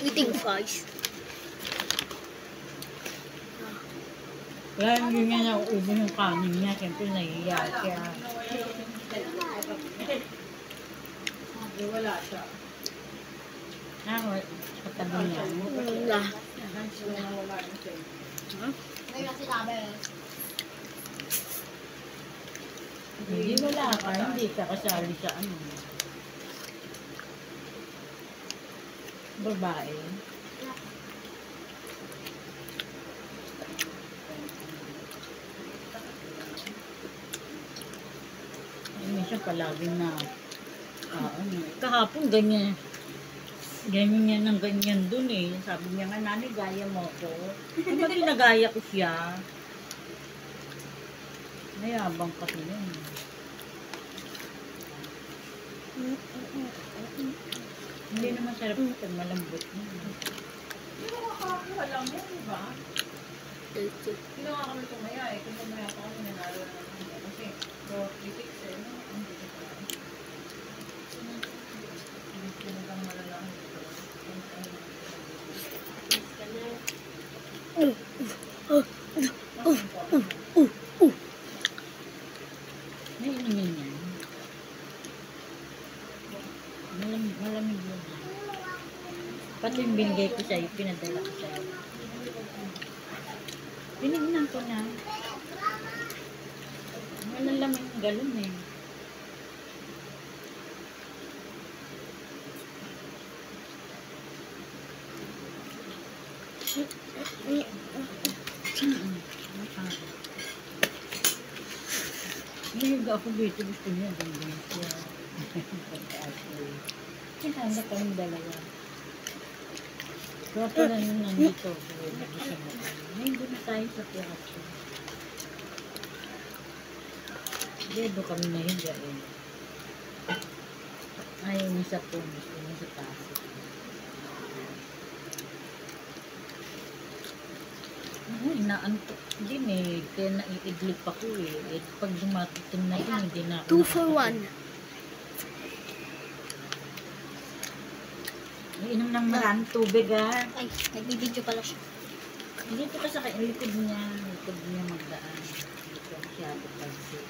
Eating fries. Kaya hindi niya nauubos yung kanin niya. Siyempre nahihiya siya. Wala siya. Katabi niya. Wala. Hindi wala ka. Hindi ka kasali sa ano. Babae. Minsan palagi na kahapon ganyan. Ganyan niya ng ganyan dun eh. Sabi niya nga, Nani, gaya mo ko. Ano ba ginagaya ko siya? Mayabang kasi yun. Hindi naman sarap pag malambot niya. Hindi mo makakakuha lang yan, diba? Ginawa kami tumaya eh. Kung tumaya pa kami, nanalo na naman. Kasi, 46 eh. Hindi talagang malalang ito. May inumin yan. Malamig yun. Pati yung binigay ko sa'yo, pinadala ko sa'yo. Binignan ko na. Malalamig yung galon eh. Ngayon ako dito, gusto niya, ganyan siya. Kinanda kami dalawa. Kaya pala nung nandito, nag-isa mo. Ngayon doon na tayo sa piyaso. Dito kami na higa eh. Ayaw niya sa phone, gusto niya sa taso. Inaantok din eh. Kaya naiidlip ako eh. Pag dumatitin na din, hindi na ako 2 for 1. Iinom ng maraming tubig ah. Ay, nagbibideo pala siya. Dito ka sa likod niya. Likod niya magdaan. Dito ang siya ako kasi.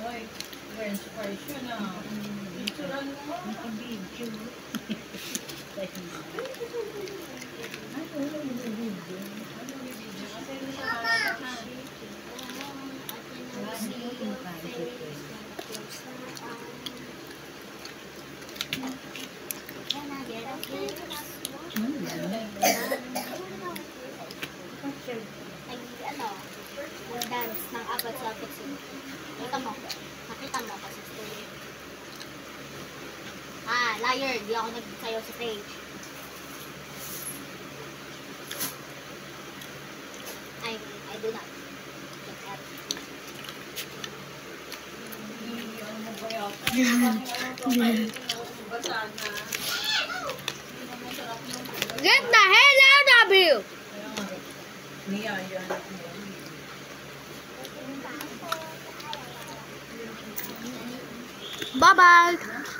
Hoy, French fries yun ah. Picturean mo. Naka-video. Dance ng apat sa apat sila. Nakita mo kasi story. Liar, di ako nagsayaw sa stage. I do not. Ano mo ba yata? Basa na. Get the hell out of you! Niya yan. Bye-bye!